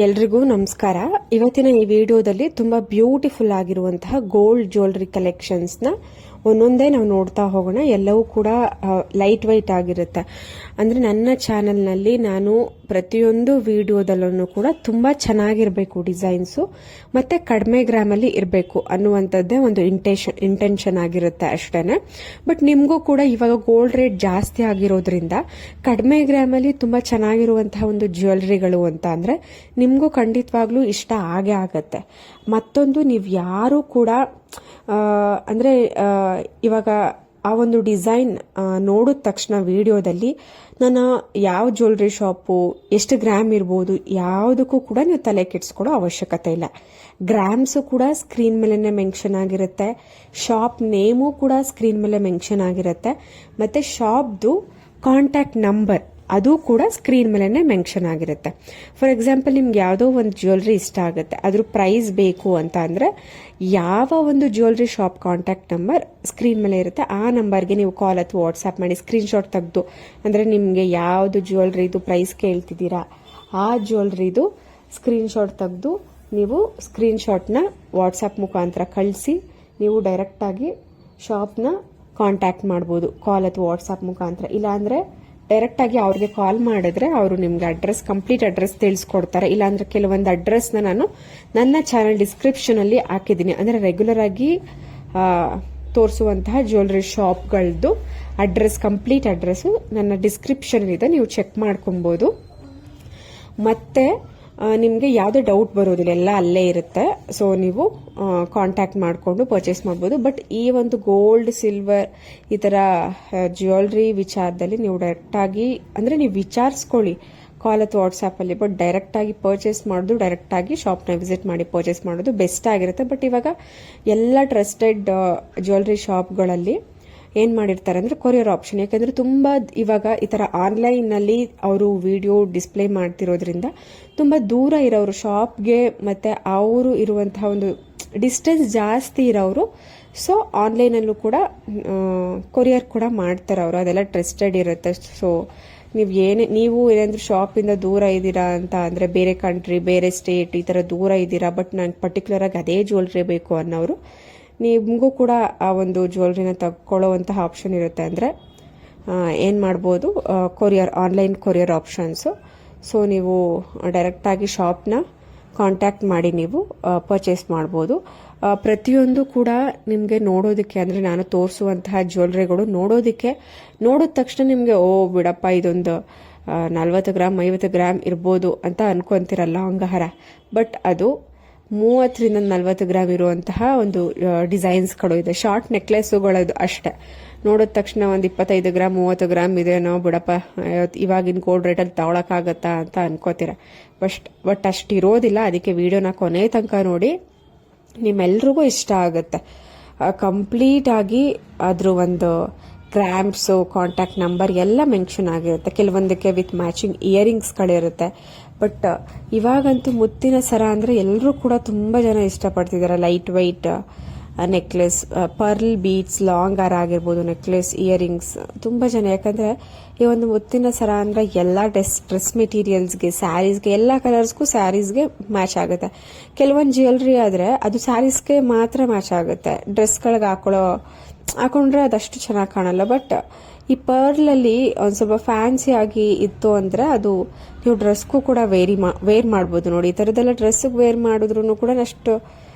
ಎಲ್ರಿಗೂ ನಮಸ್ಕಾರ. ಇವತ್ತಿನ ಈ ವಿಡಿಯೋದಲ್ಲಿ ತುಂಬಾ ಬ್ಯೂಟಿಫುಲ್ ಆಗಿರುವಂತಹ ಗೋಲ್ಡ್ ಜ್ಯುವೆಲರಿ ಕಲೆಕ್ಷನ್ಸ್ ನ ಒಂದೊಂದೇ ನಾವು ನೋಡ್ತಾ ಹೋಗೋಣ. ಎಲ್ಲವೂ ಕೂಡ ಲೈಟ್ ವೈಟ್ ಆಗಿರುತ್ತೆ. ಅಂದ್ರೆ ನನ್ನ ಚಾನೆಲ್ ನಲ್ಲಿ ನಾನು ಪ್ರತಿಯೊಂದು ವಿಡಿಯೋದಲ್ಲೂ ಕೂಡ ತುಂಬಾ ಚೆನ್ನಾಗಿರ್ಬೇಕು ಡಿಸೈನ್ಸ್, ಮತ್ತೆ ಕಡಿಮೆ ಗ್ರಾಮ್ ಅಲ್ಲಿ ಇರಬೇಕು ಅನ್ನುವಂಥದ್ದೇ ಒಂದು ಇಂಟೆನ್ಷನ್ ಆಗಿರುತ್ತೆ ಅಷ್ಟೇನೆ. ಬಟ್ ನಿಮ್ಗೂ ಕೂಡ ಇವಾಗ ಗೋಲ್ಡ್ ರೇಟ್ ಜಾಸ್ತಿ ಆಗಿರೋದ್ರಿಂದ ಕಡಿಮೆ ಗ್ರಾಮ್ ಅಲ್ಲಿ ತುಂಬಾ ಚೆನ್ನಾಗಿರುವಂತಹ ಒಂದು ಜ್ಯುವೆಲರಿಗಳು ಅಂತ ಅಂದ್ರೆ ನಿಮ್ಗೂ ಖಂಡಿತವಾಗ್ಲೂ ಇಷ್ಟ ಆಗೇ ಆಗತ್ತೆ. ಮತ್ತೊಂದು, ನೀವು ಯಾರು ಕೂಡ ಅಂದ್ರೆ ಇವಾಗ ಆ ಒಂದು ಡಿಸೈನ್ ನೋಡಿದ ತಕ್ಷಣ ವಿಡಿಯೋದಲ್ಲಿ ನಾನು ಯಾವ ಜ್ಯುವೆಲರಿ ಶಾಪು, ಎಷ್ಟು ಗ್ರಾಮ್ ಇರ್ಬೋದು, ಯಾವುದಕ್ಕೂ ಕೂಡ ನೀವು ತಲೆ ಕೆಡಿಸ್ಕೊಳ್ಳೋ ಅವಶ್ಯಕತೆ ಇಲ್ಲ. ಗ್ರಾಮ್ಸು ಕೂಡ ಸ್ಕ್ರೀನ್ ಮೇಲೆನೆ ಮೆನ್ಷನ್ ಆಗಿರುತ್ತೆ, ಶಾಪ್ ನೇಮು ಕೂಡ ಸ್ಕ್ರೀನ್ ಮೇಲೆ ಮೆನ್ಷನ್ ಆಗಿರುತ್ತೆ, ಮತ್ತೆ ಶಾಪ್ದು ಕಾಂಟ್ಯಾಕ್ಟ್ ನಂಬರ್ ಅದು ಕೂಡ ಸ್ಕ್ರೀನ್ ಮೇಲೆನೆ ಮೆನ್ಷನ್ ಆಗಿರುತ್ತೆ. ಫಾರ್ ಎಕ್ಸಾಂಪಲ್, ನಿಮ್ಗೆ ಯಾವುದೋ ಒಂದು ಜ್ಯುವೆಲರಿ ಇಷ್ಟ ಆಗುತ್ತೆ, ಅದ್ರ ಪ್ರೈಸ್ ಬೇಕು ಅಂತ ಅಂದ್ರೆ ಯಾವ ಒಂದು jewellery shop contact number screen ಮೇಲೆ ಇರುತ್ತೆ ಆ ನಂಬರ್ಗೆ ನೀವು ಕಾಲ್ ಅಥವಾ ವಾಟ್ಸ್ಆ್ಯಪ್ ಮಾಡಿ ಸ್ಕ್ರೀನ್ಶಾಟ್ ತೆಗೆದು, ಅಂದ್ರೆ ನಿಮಗೆ ಯಾವುದು ಜ್ಯುವೆಲರಿದು ಪ್ರೈಸ್ ಕೇಳ್ತಿದ್ದೀರಾ ಆ ಜ್ಯುವೆಲರಿದು ಸ್ಕ್ರೀನ್ಶಾಟ್ ತೆಗೆದು ನೀವು ಸ್ಕ್ರೀನ್ಶಾಟ್ನ ವಾಟ್ಸ್ಆ್ಯಪ್ ಮುಖಾಂತರ ಕಳಿಸಿ ನೀವು ಡೈರೆಕ್ಟಾಗಿ ಶಾಪ್ನ ಕಾಂಟ್ಯಾಕ್ಟ್ ಮಾಡ್ಬೋದು ಕಾಲ್ ಅಥವಾ ವಾಟ್ಸ್ಆ್ಯಪ್ ಮುಖಾಂತರ. ಇಲ್ಲಾಂದ್ರೆ ಡೈರೆಕ್ಟ್ ಆಗಿ ಅವ್ರಿಗೆ ಕಾಲ್ ಮಾಡಿದ್ರೆ ಅವರು ನಿಮ್ಗೆ ಕಂಪ್ಲೀಟ್ ಅಡ್ರೆಸ್ ತಿಳಿಸ್ಕೊಡ್ತಾರೆ. ಇಲ್ಲಾಂದ್ರೆ ಕೆಲವೊಂದು ಅಡ್ರೆಸ್ನ ನಾನು ನನ್ನ ಚಾನಲ್ ಡಿಸ್ಕ್ರಿಪ್ಷನ್ ಅಲ್ಲಿ ಹಾಕಿದ್ದೀನಿ. ಅಂದ್ರೆ ರೆಗ್ಯುಲರ್ ಆಗಿ ತೋರಿಸುವಂತಹ ಜ್ಯುವೆಲರಿ ಶಾಪ್ಗಳದ್ದು ಅಡ್ರೆಸ್, ಕಂಪ್ಲೀಟ್ ಅಡ್ರೆಸ್ ನನ್ನ ಡಿಸ್ಕ್ರಿಪ್ಷನ್ ಇದೆ, ನೀವು ಚೆಕ್ ಮಾಡ್ಕೊಬಹುದು. ಮತ್ತೆ ನಿಮಗೆ ಯಾವುದೇ ಡೌಟ್ ಬರೋದಿಲ್ಲ, ಎಲ್ಲ ಅಲ್ಲೇ ಇರುತ್ತೆ. ಸೊ ನೀವು ಕಾಂಟ್ಯಾಕ್ಟ್ ಮಾಡಿಕೊಂಡು ಪರ್ಚೇಸ್ ಮಾಡ್ಬೋದು. ಬಟ್ ಈ ಒಂದು ಗೋಲ್ಡ್, ಸಿಲ್ವರ್ ಈ ಥರ ಜ್ಯುವೆಲ್ರಿ ವಿಚಾರದಲ್ಲಿ ನೀವು ಡೈರೆಕ್ಟಾಗಿ ಅಂದರೆ ನೀವು ವಿಚಾರಿಸ್ಕೊಳ್ಳಿ ಕಾಲ್ ಅಥವಾ ವಾಟ್ಸ್ಆ್ಯಪಲ್ಲಿ. ಬಟ್ ಡೈರೆಕ್ಟಾಗಿ ಪರ್ಚೇಸ್ ಮಾಡೋದು, ಡೈರೆಕ್ಟಾಗಿ ಶಾಪ್ನ ವಿಸಿಟ್ ಮಾಡಿ ಪರ್ಚೇಸ್ ಮಾಡೋದು ಬೆಸ್ಟ್ ಆಗಿರುತ್ತೆ. ಬಟ್ ಇವಾಗ ಎಲ್ಲ ಟ್ರಸ್ಟೆಡ್ ಜ್ಯುವೆಲ್ರಿ ಶಾಪ್ಗಳಲ್ಲಿ ಏನ್ ಮಾಡಿರ್ತಾರೆ ಅಂದ್ರೆ ಕೊರಿಯರ್ ಆಪ್ಷನ್. ಯಾಕಂದ್ರೆ ತುಂಬಾ ಇವಾಗ ಈ ತರ ಆನ್ಲೈನ್ ನಲ್ಲಿ ಅವರು ವಿಡಿಯೋ ಡಿಸ್ಪ್ಲೇ ಮಾಡ್ತಿರೋದ್ರಿಂದ ತುಂಬಾ ದೂರ ಇರೋರು ಶಾಪ್ಗೆ ಮತ್ತೆ ಅವರು ಇರುವಂತಹ ಒಂದು ಡಿಸ್ಟೆನ್ಸ್ ಜಾಸ್ತಿ ಇರೋರು ಸೊ ಆನ್ಲೈನ್ ಅಲ್ಲೂ ಕೂಡ ಕೊರಿಯರ್ ಕೂಡ ಮಾಡ್ತಾರೆ ಅವರು. ಅದೆಲ್ಲ ಟ್ರಸ್ಟೆಡ್ ಇರುತ್ತೆ. ಸೊ ನೀವು ಏನಾದ್ರೂ ಶಾಪ್ ಇಂದ ದೂರ ಇದ್ದೀರಾ ಅಂತ ಅಂದ್ರೆ, ಬೇರೆ ಕಂಟ್ರಿ, ಬೇರೆ ಸ್ಟೇಟ್ ಈ ತರ ದೂರ ಇದ್ದೀರಾ, ಬಟ್ ನಂಗೆ ಪರ್ಟಿಕ್ಯುಲರ್ ಆಗಿ ಅದೇ ಜ್ಯುವೆಲ್ರಿ ಬೇಕು ಅನ್ನೋರು, ನಿಮಗೂ ಕೂಡ ಆ ಒಂದು ಜ್ಯುವೆಲ್ರಿನ ತಗೊಳ್ಳೋವಂತಹ ಆಪ್ಷನ್ ಇರುತ್ತೆ. ಅಂದರೆ ಏನು ಮಾಡ್ಬೋದು, ಆನ್ಲೈನ್ ಕೊರಿಯರ್ ಆಪ್ಷನ್ಸು. ಸೊ ನೀವು ಡೈರೆಕ್ಟಾಗಿ ಶಾಪ್ನ ಕಾಂಟ್ಯಾಕ್ಟ್ ಮಾಡಿ ನೀವು ಪರ್ಚೇಸ್ ಮಾಡ್ಬೋದು. ಪ್ರತಿಯೊಂದು ಕೂಡ ನಿಮಗೆ ನೋಡೋದಕ್ಕೆ, ಅಂದರೆ ನಾನು ತೋರಿಸುವಂತಹ ಜ್ಯುವೆಲ್ರಿಗಳು ನೋಡಿದ ತಕ್ಷಣ ನಿಮಗೆ ಬಿಡಪ್ಪ ಇದೊಂದು 40 ಗ್ರಾಮ್ 50 ಗ್ರಾಮ್ ಇರ್ಬೋದು ಅಂತ ಅನ್ಕೊಂತಿರಲ್ಲ ಲಾಂಗ್ ಬಟ್ ಅದು 30ರಿಂದ 40 ಗ್ರಾಮ್ ಇರುವಂತಹ ಒಂದು ಡಿಸೈನ್ಸ್ಗಳು ಇದೆ. ಶಾರ್ಟ್ ನೆಕ್ಲೆಸ್ಗಳದು ಅಷ್ಟೇ, ನೋಡಿದ ತಕ್ಷಣ ಒಂದು 25 ಗ್ರಾಮ್ 30 ಗ್ರಾಮ್ ಇದೇನೋ ಬಿಡಪ್ಪ ಇವಾಗಿನ ಗೋಲ್ಡ್ ರೇಟಲ್ಲಿ ತಗೊಳಕ್ಕಾಗತ್ತಾ ಅಂತ ಅನ್ಕೋತೀರ. ಬಟ್ ಅಷ್ಟಿರೋದಿಲ್ಲ. ಅದಕ್ಕೆ ವಿಡಿಯೋನ ಕೊನೆ ತನಕ ನೋಡಿ, ನಿಮ್ಮೆಲ್ರಿಗೂ ಇಷ್ಟ ಆಗುತ್ತೆ. ಕಂಪ್ಲೀಟ್ ಆಗಿ ಅದ್ರ ಒಂದು ಗ್ರಾಮ್ಸು, ಕಾಂಟ್ಯಾಕ್ಟ್ ನಂಬರ್ ಎಲ್ಲ ಮೆನ್ಷನ್ ಆಗಿರುತ್ತೆ. ಕೆಲವೊಂದಕ್ಕೆ ವಿತ್ ಮ್ಯಾಚಿಂಗ್ ಇಯರಿಂಗ್ಸ್ಗಳಿರುತ್ತೆ. ಬಟ್ ಇವಾಗಂತೂ ಮುತ್ತಿನ ಸರ ಅಂದ್ರೆ ಎಲ್ಲರೂ ಕೂಡ ತುಂಬಾ ಜನ ಇಷ್ಟಪಡ್ತಿದ್ದಾರೆ. Light white necklace, pearl beads, long ಹಾರ ಆಗಿರ್ಬೋದು, ನೆಕ್ಲೆಸ್, ಇಯರಿಂಗ್ಸ್ ತುಂಬಾ ಜನ. ಯಾಕಂದ್ರೆ ಈ ಒಂದು ಮುತ್ತಿನ ಸರ ಅಂದ್ರೆ ಎಲ್ಲ ಡ್ರೆಸ್ ಮೆಟೀರಿಯಲ್ಸ್ಗೆ, ಸ್ಯಾರೀಸ್ಗೆ, ಎಲ್ಲ ಕಲರ್ಸ್ಗೂ ಸ್ಯಾರೀಸ್ಗೆ ಮ್ಯಾಚ್ ಆಗುತ್ತೆ. ಕೆಲವೊಂದು ಜ್ಯುವೆಲ್ರಿ ಆದ್ರೆ ಅದು ಸ್ಯಾರೀಸ್ಗೆ ಮಾತ್ರ ಮ್ಯಾಚ್ ಆಗುತ್ತೆ, ಡ್ರೆಸ್ಗಳಿಗೆ ಹಾಕೊಂಡ್ರೆ ಅದಷ್ಟು ಚೆನ್ನಾಗಿ ಕಾಣಲ್ಲ. ಬಟ್ ಈ ಪರ್ಲ್ ಅಲ್ಲಿ ಒಂದ್ ಸ್ವಲ್ಪ ಫ್ಯಾನ್ಸಿ ಆಗಿ ಇತ್ತು ಅಂದ್ರೆ ಅದು ನೀವು ಡ್ರೆಸ್ಗೂ ಕೂಡ ವೇರ್ ಮಾಡ್ಬೋದು. ನೋಡಿ, ಈ ತರದೆಲ್ಲ ಡ್ರೆಸ್ಗೆ ವೇರ್ ಮಾಡಿದ್ರು ಕೂಡ ಅಷ್ಟು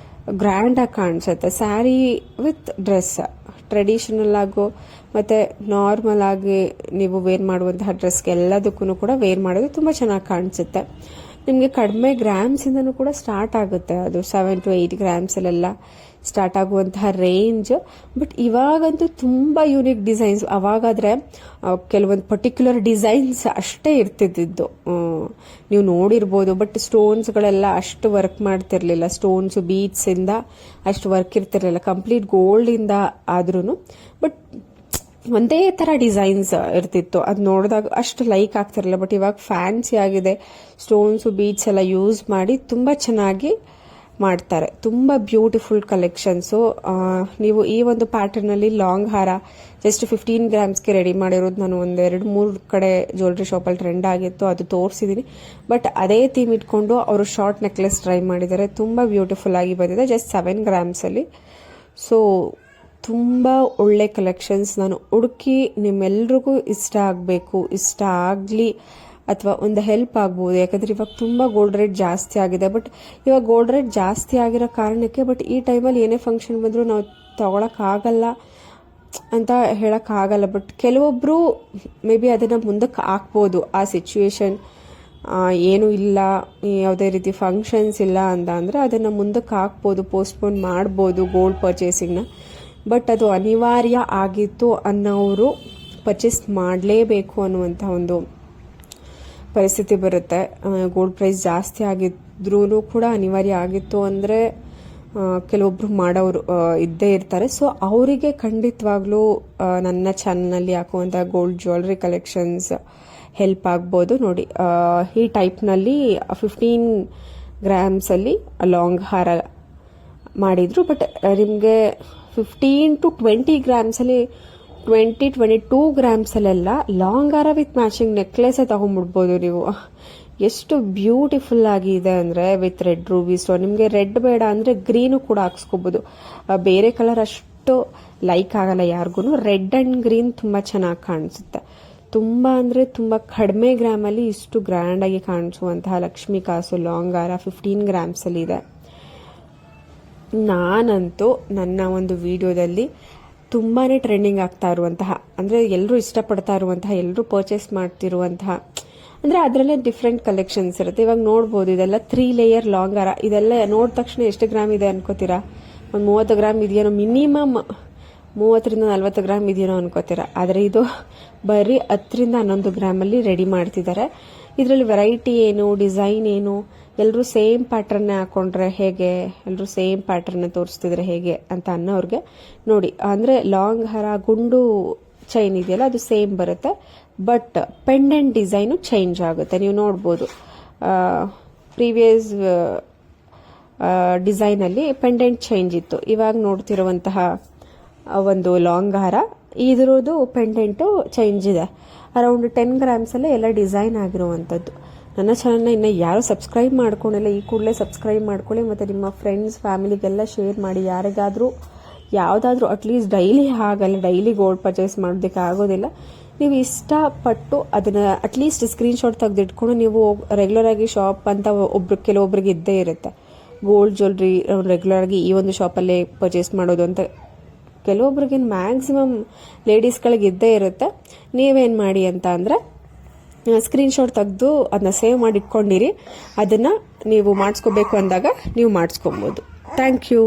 ಗ್ರ್ಯಾಂಡ್ ಆಗಿ ಕಾಣಿಸುತ್ತೆ. ಸ್ಯಾರಿ ವಿತ್ ಡ್ರೆಸ್, ಟ್ರೆಡಿಷನಲ್ ಆಗು ಮತ್ತೆ ನಾರ್ಮಲ್ ಆಗಿ ನೀವು ವೇರ್ ಮಾಡುವಂತಹ ಡ್ರೆಸ್ಗೆ ಎಲ್ಲದಕ್ಕೂ ಕೂಡ ವೇರ್ ಮಾಡೋದು ತುಂಬಾ ಚೆನ್ನಾಗಿ ಕಾಣಿಸುತ್ತೆ. ನಿಮಗೆ ಕಡಿಮೆ ಗ್ರಾಮ್ಸ್ ಇಂದನೂ ಕೂಡ ಸ್ಟಾರ್ಟ್ ಆಗುತ್ತೆ. ಅದು 7 to 8 ಗ್ರಾಮ್ಸ್ ಅಲ್ಲೆಲ್ಲ ಸ್ಟಾರ್ಟ್ ಆಗುವಂತಹ ರೇಂಜ್. ಬಟ್ ಇವಾಗಂತೂ ತುಂಬಾ ಯೂನಿಕ್ ಡಿಸೈನ್ಸ್. ಅವಾಗಾದ್ರೆ ಕೆಲವೊಂದು ಪರ್ಟಿಕ್ಯುಲರ್ ಡಿಸೈನ್ಸ್ ಅಷ್ಟೇ ಇರ್ತಿದ್ದು, ನೀವು ನೋಡಿರ್ಬೋದು. ಬಟ್ ಸ್ಟೋನ್ಸ್ಗಳೆಲ್ಲ ಅಷ್ಟು ವರ್ಕ್ ಮಾಡ್ತಿರ್ಲಿಲ್ಲ, ಸ್ಟೋನ್ಸ್ ಬೀಡ್ಸ್ ಇಂದ ಅಷ್ಟು ವರ್ಕ್ ಇರ್ತಿರ್ಲಿಲ್ಲ, ಕಂಪ್ಲೀಟ್ ಗೋಲ್ಡ್ ಇಂದ ಆದ್ರೂ. ಬಟ್ ಒಂದೇ ತರ ಡಿಸೈನ್ಸ್ ಇರ್ತಿತ್ತು, ಅದು ನೋಡಿದಾಗ ಅಷ್ಟು ಲೈಕ್ ಆಗ್ತಿರಲಿಲ್ಲ. ಬಟ್ ಇವಾಗ ಫ್ಯಾನ್ಸಿ ಆಗಿದೆ, ಸ್ಟೋನ್ಸ್ ಬೀಡ್ಸ್ ಎಲ್ಲ ಯೂಸ್ ಮಾಡಿ ತುಂಬಾ ಚೆನ್ನಾಗಿ ಮಾಡ್ತಾರೆ. ತುಂಬ ಬ್ಯೂಟಿಫುಲ್ ಕಲೆಕ್ಷನ್ಸು. ನೀವು ಈ ಒಂದು ಪ್ಯಾಟರ್ನಲ್ಲಿ ಲಾಂಗ್ ಹಾರ ಜಸ್ಟ್ 15 ಗ್ರಾಮ್ಸ್ಗೆ ರೆಡಿ ಮಾಡಿರೋದು ನಾನು ಒಂದು 2-3 ಕಡೆ ಜ್ಯುವೆಲ್ರಿ ಶಾಪಲ್ಲಿ ಟ್ರೆಂಡ್ ಆಗಿತ್ತು, ಅದು ತೋರಿಸಿದ್ದೀನಿ. ಬಟ್ ಅದೇ ಥೀಮ್ ಇಟ್ಕೊಂಡು ಅವರು ಶಾರ್ಟ್ ನೆಕ್ಲೆಸ್ ಟ್ರೈ ಮಾಡಿದ್ದಾರೆ. ತುಂಬ ಬ್ಯೂಟಿಫುಲ್ ಆಗಿ ಬಂದಿದೆ, ಜಸ್ಟ್ 7 ಗ್ರಾಮ್ಸಲ್ಲಿ. ಸೊ ತುಂಬ ಒಳ್ಳೆ ಕಲೆಕ್ಷನ್ಸ್. ನಾನು ಹುಡುಕಿ ನಿಮ್ಮೆಲ್ರಿಗೂ ಇಷ್ಟ ಆಗಬೇಕು, ಇಷ್ಟ ಆಗಲಿ ಅಥವಾ ಒಂದು ಹೆಲ್ಪ್ ಆಗ್ಬೋದು. ಯಾಕಂದರೆ ಇವಾಗ ತುಂಬ ಗೋಲ್ಡ್ ರೇಟ್ ಜಾಸ್ತಿ ಆಗಿದೆ. ಬಟ್ ಇವಾಗ ಗೋಲ್ಡ್ ರೇಟ್ ಜಾಸ್ತಿ ಆಗಿರೋ ಕಾರಣಕ್ಕೆ ಬಟ್ ಈ ಟೈಮಲ್ಲಿ ಏನೇ ಫಂಕ್ಷನ್ ಬಂದರೂ ನಾವು ತೊಗೊಳಕ್ಕಾಗಲ್ಲ ಅಂತ ಹೇಳೋಕ್ಕಾಗಲ್ಲ. ಬಟ್ ಕೆಲವೊಬ್ಬರು ಮೇ ಬಿ ಅದನ್ನು ಮುಂದಕ್ಕೆ ಹಾಕ್ಬೋದು. ಆ ಸಿಚುವೇಶನ್ ಏನೂ ಇಲ್ಲ, ಯಾವುದೇ ರೀತಿ ಫಂಕ್ಷನ್ಸ್ ಇಲ್ಲ ಅಂತ ಅಂದರೆ ಅದನ್ನು ಮುಂದಕ್ಕೆ ಹಾಕ್ಬೋದು, ಪೋಸ್ಟ್ಪೋನ್ ಮಾಡ್ಬೋದು ಗೋಲ್ಡ್ ಪರ್ಚೇಸಿಂಗ್ನ. ಬಟ್ ಅದು ಅನಿವಾರ್ಯ ಆಗಿತ್ತು ಅನ್ನೋರು ಪರ್ಚೇಸ್ ಮಾಡಲೇಬೇಕು ಅನ್ನುವಂಥ ಒಂದು ಪರಿಸ್ಥಿತಿ ಬರುತ್ತೆ. ಗೋಲ್ಡ್ ಪ್ರೈಸ್ ಜಾಸ್ತಿ ಆಗಿದ್ರೂ ಕೂಡ ಅನಿವಾರ್ಯ ಆಗಿತ್ತು ಅಂದರೆ ಕೆಲವೊಬ್ರು ಮಾಡೋರು ಇದ್ದೇ ಇರ್ತಾರೆ. ಸೊ ಅವರಿಗೆ ಖಂಡಿತವಾಗ್ಲೂ ನನ್ನ ಚಾನಲ್ನಲ್ಲಿ ಹಾಕುವಂಥ ಗೋಲ್ಡ್ ಜ್ಯುವೆಲ್ರಿ ಕಲೆಕ್ಷನ್ಸ್ ಹೆಲ್ಪ್ ಆಗ್ಬೋದು. ನೋಡಿ, ಈ ಟೈಪ್ನಲ್ಲಿ 15 ಗ್ರಾಮ್ಸಲ್ಲಿ ಲಾಂಗ್ ಹಾರ ಮಾಡಿದರು. ಬಟ್ ನಿಮಗೆ 15 to 20 ಗ್ರಾಮ್ಸಲ್ಲಿ 22 ಗ್ರಾಮ್ಸಲ್ಲೆಲ್ಲ ಲಾಂಗ್ ಹಾರ ವಿತ್ ಮ್ಯಾಚಿಂಗ್ ನೆಕ್ಲೆಸೇ ತೊಗೊಂಡ್ಬಿಡ್ಬೋದು ನೀವು. ಎಷ್ಟು ಬ್ಯೂಟಿಫುಲ್ ಆಗಿದೆ ಅಂದರೆ ವಿತ್ ರೆಡ್ ರೂಬಿ ಸ್ಟೋನ್. ನಿಮಗೆ ರೆಡ್ ಬೇಡ ಅಂದರೆ ಗ್ರೀನು ಕೂಡ ಹಾಕ್ಸ್ಕೊಬೋದು. ಬೇರೆ ಕಲರ್ ಅಷ್ಟು ಲೈಕ್ ಆಗಲ್ಲ ಯಾರಿಗೂ. ರೆಡ್ ಆ್ಯಂಡ್ ಗ್ರೀನ್ ತುಂಬ ಚೆನ್ನಾಗಿ ಕಾಣಿಸುತ್ತೆ. ತುಂಬ ಅಂದರೆ ತುಂಬ ಕಡಿಮೆ ಗ್ರಾಮಲ್ಲಿ ಇಷ್ಟು ಗ್ರ್ಯಾಂಡಾಗಿ ಕಾಣಿಸುವಂತಹ ಲಕ್ಷ್ಮೀ ಕಾಸು ಲಾಂಗ್ ಹಾರ 15 ಗ್ರಾಮ್ಸಲ್ಲಿದೆ. ನಾನಂತೂ ನನ್ನ ಒಂದು ವಿಡಿಯೋದಲ್ಲಿ ತುಂಬಾ ಟ್ರೆಂಡಿಂಗ್ ಆಗ್ತಾ ಇರುವಂತಹ, ಅಂದರೆ ಎಲ್ಲರೂ ಇಷ್ಟಪಡ್ತಾ ಇರುವಂತಹ, ಎಲ್ಲರೂ ಪರ್ಚೇಸ್ ಮಾಡ್ತಿರುವಂತಹ, ಅಂದರೆ ಅದರಲ್ಲೇ ಡಿಫ್ರೆಂಟ್ ಕಲೆಕ್ಷನ್ಸ್ ಇರುತ್ತೆ. ಇವಾಗ ನೋಡ್ಬೋದು, ಇದೆಲ್ಲ 3 ಲೇಯರ್ ಲಾಂಗ್ ಹಾರ. ಇದೆಲ್ಲ ನೋಡಿದ ತಕ್ಷಣ ಎಷ್ಟು ಗ್ರಾಮ್ ಇದೆ ಅನ್ಕೋತೀರಾ? ಒಂದು 30 ಗ್ರಾಮ್ ಇದೆಯೇನೋ, ಮಿನಿಮಮ್ 30ರಿಂದ 40 ಗ್ರಾಮ್ ಇದೆಯೇನೋ ಅನ್ಕೋತೀರಾ. ಆದರೆ ಇದು ಬರೀ 10ರಿಂದ 11 ಗ್ರಾಮಲ್ಲಿ ರೆಡಿ ಮಾಡ್ತಿದ್ದಾರೆ. ಇದರಲ್ಲಿ ವೆರೈಟಿ ಏನು, ಡಿಸೈನ್ ಏನು, ಎಲ್ಲರೂ ಸೇಮ್ ಪ್ಯಾಟ್ರನ್ನೇ ಹಾಕೊಂಡ್ರೆ ಹೇಗೆ, ಎಲ್ಲರೂ ಸೇಮ್ ಪ್ಯಾಟ್ರನ್ನ ತೋರಿಸ್ತಿದ್ರೆ ಹೇಗೆ ಅಂತ ಅನ್ನೋರಿಗೆ ನೋಡಿ. ಅಂದರೆ ಲಾಂಗ್ ಹಾರ ಗುಂಡು ಚೈನ್ ಇದೆಯಲ್ಲ ಅದು ಸೇಮ್ ಬರುತ್ತೆ, ಬಟ್ ಪೆಂಡೆಂಟ್ ಡಿಸೈನು ಚೇಂಜ್ ಆಗುತ್ತೆ. ನೀವು ನೋಡ್ಬೋದು, ಪ್ರೀವಿಯಸ್ ಡಿಸೈನಲ್ಲಿ ಪೆಂಡೆಂಟ್ ಚೇಂಜ್ ಇತ್ತು. ಇವಾಗ ನೋಡ್ತಿರುವಂತಹ ಒಂದು ಲಾಂಗ್ ಹಾರ ಇದರದು ಪೆಂಡೆಂಟು ಚೇಂಜ್ ಇದೆ. ಅರೌಂಡ್ 10 ಗ್ರಾಮ್ಸಲ್ಲೇ ಎಲ್ಲ ಡಿಸೈನ್ ಆಗಿರುವಂಥದ್ದು. ನನ್ನ ಚಾನಲ್ನ ಇನ್ನು ಯಾರು ಸಬ್ಸ್ಕ್ರೈಬ್ ಮಾಡ್ಕೊಂಡಿಲ್ಲ, ಈ ಕೂಡಲೇ ಸಬ್ಸ್ಕ್ರೈಬ್ ಮಾಡ್ಕೊಳ್ಳಿ. ಮತ್ತು ನಿಮ್ಮ ಫ್ರೆಂಡ್ಸ್ ಫ್ಯಾಮಿಲಿಗೆಲ್ಲ ಶೇರ್ ಮಾಡಿ. ಯಾರಿಗಾದರೂ ಯಾವುದಾದ್ರೂ ಅಟ್ಲೀಸ್ಟ್ ಡೈಲಿ ಆಗಲ್ಲ, ಡೈಲಿ ಗೋಲ್ಡ್ ಪರ್ಚೇಸ್ ಮಾಡೋದಕ್ಕೆ ಆಗೋದಿಲ್ಲ. ನೀವು ಇಷ್ಟಪಟ್ಟು ಅದನ್ನು ಅಟ್ಲೀಸ್ಟ್ ಸ್ಕ್ರೀನ್ಶಾಟ್ ತೆಗೆದಿಟ್ಕೊಂಡು ನೀವು ರೆಗ್ಯುಲರ್ ಆಗಿ ಶಾಪ್ ಅಂತ ಕೆಲವೊಬ್ರಿಗೆ ಇದ್ದೇ ಇರುತ್ತೆ. ಗೋಲ್ಡ್ ಜ್ಯುವೆಲ್ರಿ ರೆಗ್ಯುಲರ್ ಆಗಿ ಈ ಒಂದು ಶಾಪಲ್ಲೇ ಪರ್ಚೇಸ್ ಮಾಡೋದು ಅಂತ ಕೆಲವೊಬ್ರಿಗೆ ಮ್ಯಾಕ್ಸಿಮಮ್ ಲೇಡೀಸ್ಗಳಿಗೆ ಇದ್ದೇ ಇರುತ್ತೆ. ನೀವೇನು ಮಾಡಿ ಅಂತ ಅಂದರೆ ಸ್ಕ್ರೀನ್ಶಾಟ್ ತೆಗೆದು ಅದನ್ನ ಸೇವ್ ಮಾಡಿ ಇಟ್ಕೊಂಡಿರಿ. ಅದನ್ನು ನೀವು ಮಾಡಿಸ್ಕೋಬೇಕು ಅಂದಾಗ ನೀವು ಮಾಡಿಸ್ಕೊಬೋದು. Thank you.